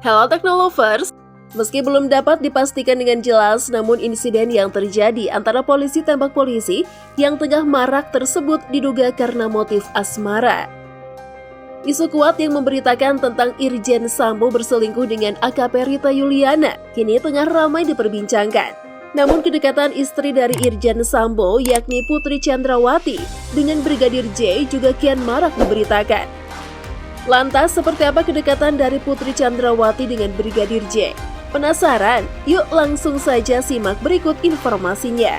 Hello Technolovers, meski belum dapat dipastikan dengan jelas, namun insiden yang terjadi antara polisi tembak polisi yang tengah marak tersebut diduga karena motif asmara. Isu kuat yang memberitakan tentang Irjen Sambo berselingkuh dengan AKP Rita Yuliana kini tengah ramai diperbincangkan. Namun kedekatan istri dari Irjen Sambo yakni Putri Chandrawati dengan Brigadir J juga kian marak diberitakan. Lantas, seperti apa kedekatan dari Putri Chandrawati dengan Brigadir J? Penasaran? Yuk langsung saja simak berikut informasinya.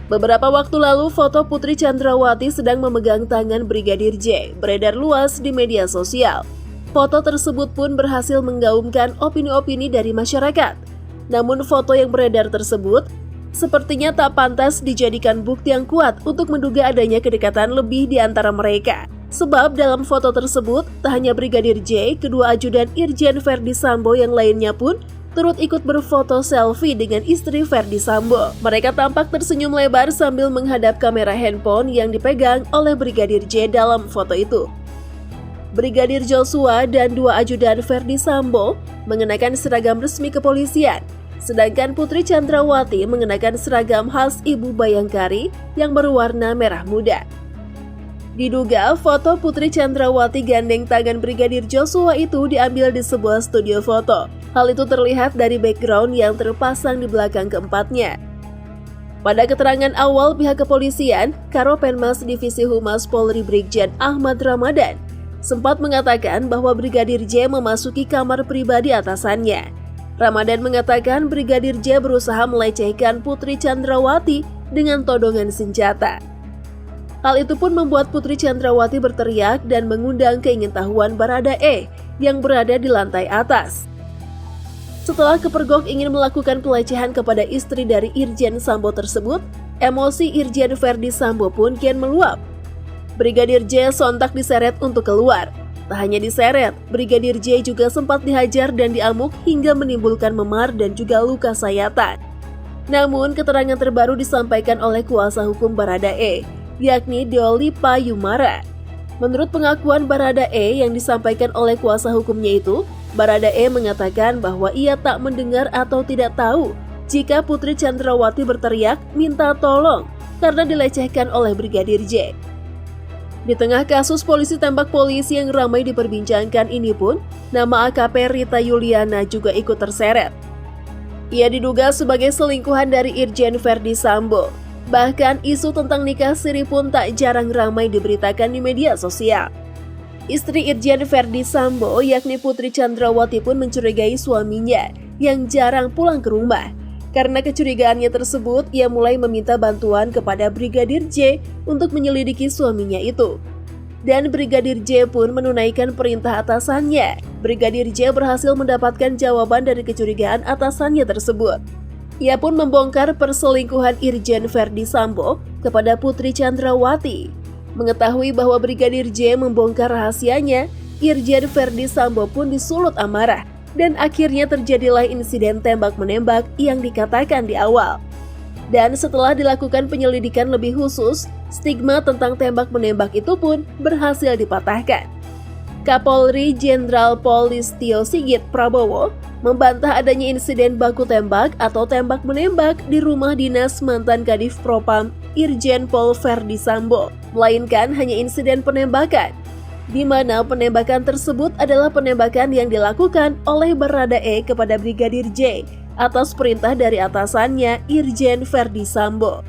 Beberapa waktu lalu, foto Putri Chandrawati sedang memegang tangan Brigadir J beredar luas di media sosial. Foto tersebut pun berhasil menggaungkan opini-opini dari masyarakat. Namun foto yang beredar tersebut sepertinya tak pantas dijadikan bukti yang kuat untuk menduga adanya kedekatan lebih di antara mereka. Sebab dalam foto tersebut, tak hanya Brigadir J, kedua ajudan Irjen Verdi Sambo yang lainnya pun turut ikut berfoto selfie dengan istri Verdi Sambo. Mereka tampak tersenyum lebar sambil menghadap kamera handphone yang dipegang oleh Brigadir J dalam foto itu. Brigadir Joshua dan dua ajudan Verdi Sambo mengenakan seragam resmi kepolisian. Sedangkan Putri Chandrawati mengenakan seragam khas Ibu Bayangkari yang berwarna merah muda. Diduga foto Putri Chandrawati gandeng tangan Brigadir Joshua itu diambil di sebuah studio foto. Hal itu terlihat dari background yang terpasang di belakang keempatnya. Pada keterangan awal pihak kepolisian, Karopenmas Divisi Humas Polri Brigjen Ahmad Ramadan sempat mengatakan bahwa Brigadir J memasuki kamar pribadi atasannya. Ramadan mengatakan Brigadir J berusaha melecehkan Putri Chandrawati dengan todongan senjata. Hal itu pun membuat Putri Chandrawati berteriak dan mengundang keingintahuan Baradae yang berada di lantai atas. Setelah kepergok ingin melakukan pelecehan kepada istri dari Irjen Sambo tersebut, emosi Irjen Verdi Sambo pun kian meluap. Brigadir J sontak diseret untuk keluar. Tak hanya diseret, Brigadir J juga sempat dihajar dan diamuk hingga menimbulkan memar dan juga luka sayatan. Namun, keterangan terbaru disampaikan oleh kuasa hukum Baradae, yakni Deoli Payumara. Menurut pengakuan Baradae yang disampaikan oleh kuasa hukumnya itu, Baradae mengatakan bahwa ia tak mendengar atau tidak tahu jika Putri Chandrawati berteriak minta tolong karena dilecehkan oleh Brigadir J. Di tengah kasus polisi tembak polisi yang ramai diperbincangkan ini pun, nama AKP Rita Yuliana juga ikut terseret. Ia diduga sebagai selingkuhan dari Irjen Verdi Sambo. Bahkan isu tentang nikah siri pun tak jarang ramai diberitakan di media sosial. Istri Irjen Verdi Sambo yakni Putri Chandrawati pun mencurigai suaminya yang jarang pulang ke rumah. Karena kecurigaannya tersebut, ia mulai meminta bantuan kepada Brigadir J untuk menyelidiki suaminya itu. Dan Brigadir J pun menunaikan perintah atasannya. Brigadir J berhasil mendapatkan jawaban dari kecurigaan atasannya tersebut. Ia pun membongkar perselingkuhan Irjen Verdi Sambo kepada Putri Chandrawati. Mengetahui bahwa Brigadir J membongkar rahasianya, Irjen Verdi Sambo pun disulut amarah. Dan akhirnya terjadilah insiden tembak-menembak yang dikatakan di awal. Dan setelah dilakukan penyelidikan lebih khusus, stigma tentang tembak-menembak itu pun berhasil dipatahkan. Kapolri Jenderal Polistio Sigit Prabowo membantah adanya insiden baku tembak atau tembak-menembak di rumah dinas mantan Kadif Propam Irjen Pol Verdi Sambo, melainkan hanya insiden penembakan, di mana penembakan tersebut adalah penembakan yang dilakukan oleh Baradae kepada Brigadir J atas perintah dari atasannya Irjen Verdi Sambo.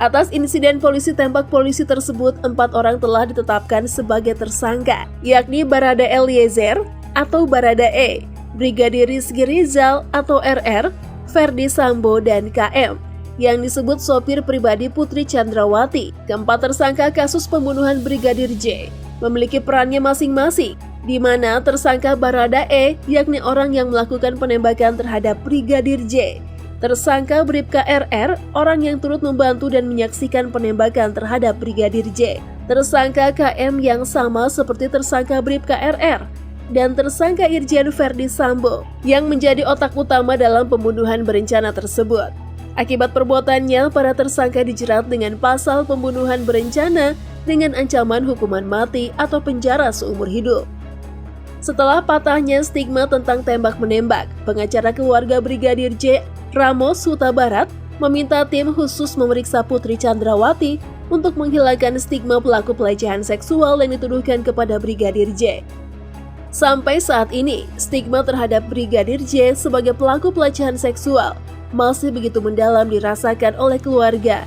Atas insiden polisi tembak polisi tersebut, 4 orang telah ditetapkan sebagai tersangka, yakni Barada Eliezer atau Baradae, Brigadir Rizky Rizal atau RR, Verdi Sambo dan KM, yang disebut sopir pribadi Putri Chandrawati. Keempat tersangka kasus pembunuhan Brigadir J memiliki perannya masing-masing, di mana tersangka Baradae yakni orang yang melakukan penembakan terhadap Brigadir J. Tersangka Bribka RR, orang yang turut membantu dan menyaksikan penembakan terhadap Brigadir J. Tersangka KM yang sama seperti tersangka Bribka RR. Dan tersangka Irjen Verdi Sambo yang menjadi otak utama dalam pembunuhan berencana tersebut. Akibat perbuatannya, para tersangka dijerat dengan pasal pembunuhan berencana dengan ancaman hukuman mati atau penjara seumur hidup. Setelah patahnya stigma tentang tembak-menembak, pengacara keluarga Brigadir J, Ramos Huta Barat, meminta tim khusus memeriksa Putri Chandrawati untuk menghilangkan stigma pelaku pelecehan seksual yang dituduhkan kepada Brigadir J. Sampai saat ini, stigma terhadap Brigadir J sebagai pelaku pelecehan seksual masih begitu mendalam dirasakan oleh keluarga.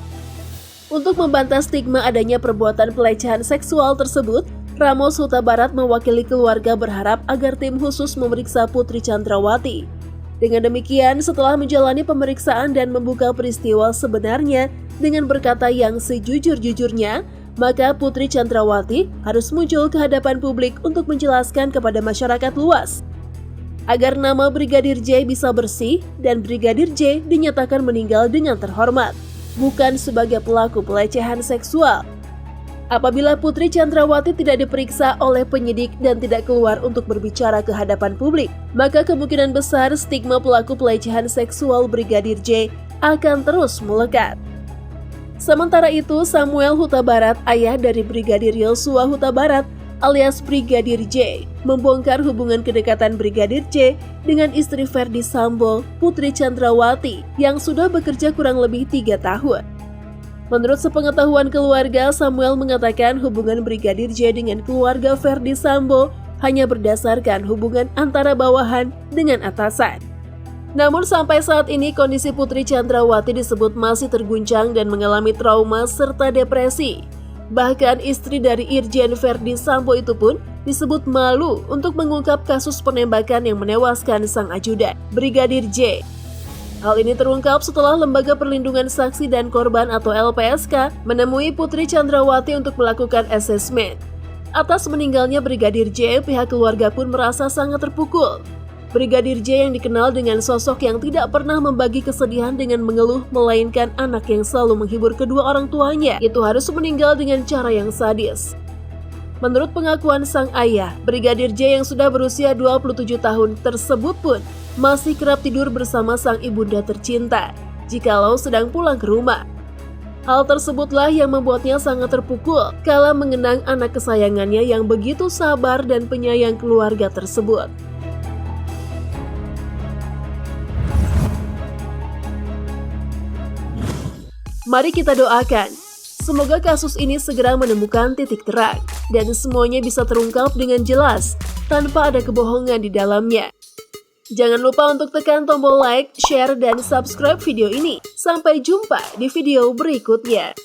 Untuk membantah stigma adanya perbuatan pelecehan seksual tersebut, Ramos Huta Barat mewakili keluarga berharap agar tim khusus memeriksa Putri Chandrawati. Dengan demikian, setelah menjalani pemeriksaan dan membuka peristiwa sebenarnya dengan berkata yang sejujur-jujurnya, maka Putri Chandrawati harus muncul ke hadapan publik untuk menjelaskan kepada masyarakat luas agar nama Brigadir J bisa bersih dan Brigadir J dinyatakan meninggal dengan terhormat, bukan sebagai pelaku pelecehan seksual. Apabila Putri Chandrawati tidak diperiksa oleh penyidik dan tidak keluar untuk berbicara ke hadapan publik, maka kemungkinan besar stigma pelaku pelecehan seksual Brigadir J akan terus melekat. Sementara itu, Samuel Huta Barat, ayah dari Brigadir Yosua Huta Barat alias Brigadir J, membongkar hubungan kedekatan Brigadir J dengan istri Ferdi Sambo, Putri Chandrawati, yang sudah bekerja kurang lebih 3 tahun. Menurut sepengetahuan keluarga, Samuel mengatakan hubungan Brigadir J dengan keluarga Ferdi Sambo hanya berdasarkan hubungan antara bawahan dengan atasan. Namun sampai saat ini kondisi Putri Chandrawati disebut masih terguncang dan mengalami trauma serta depresi. Bahkan istri dari Irjen Ferdi Sambo itu pun disebut malu untuk mengungkap kasus penembakan yang menewaskan sang ajudan, Brigadir J. Hal ini terungkap setelah Lembaga Perlindungan Saksi dan Korban atau LPSK menemui Putri Chandrawati untuk melakukan asesmen. Atas meninggalnya Brigadir J, pihak keluarga pun merasa sangat terpukul. Brigadir J yang dikenal dengan sosok yang tidak pernah membagi kesedihan dengan mengeluh, melainkan anak yang selalu menghibur kedua orang tuanya, itu harus meninggal dengan cara yang sadis. Menurut pengakuan sang ayah, Brigadir J yang sudah berusia 27 tahun tersebut pun masih kerap tidur bersama sang ibunda tercinta jikalau sedang pulang ke rumah. Hal tersebutlah yang membuatnya sangat terpukul kala mengenang anak kesayangannya yang begitu sabar dan penyayang keluarga tersebut. Mari kita doakan, semoga kasus ini segera menemukan titik terang dan semuanya bisa terungkap dengan jelas tanpa ada kebohongan di dalamnya. Jangan lupa untuk tekan tombol like, share, dan subscribe video ini. Sampai jumpa di video berikutnya.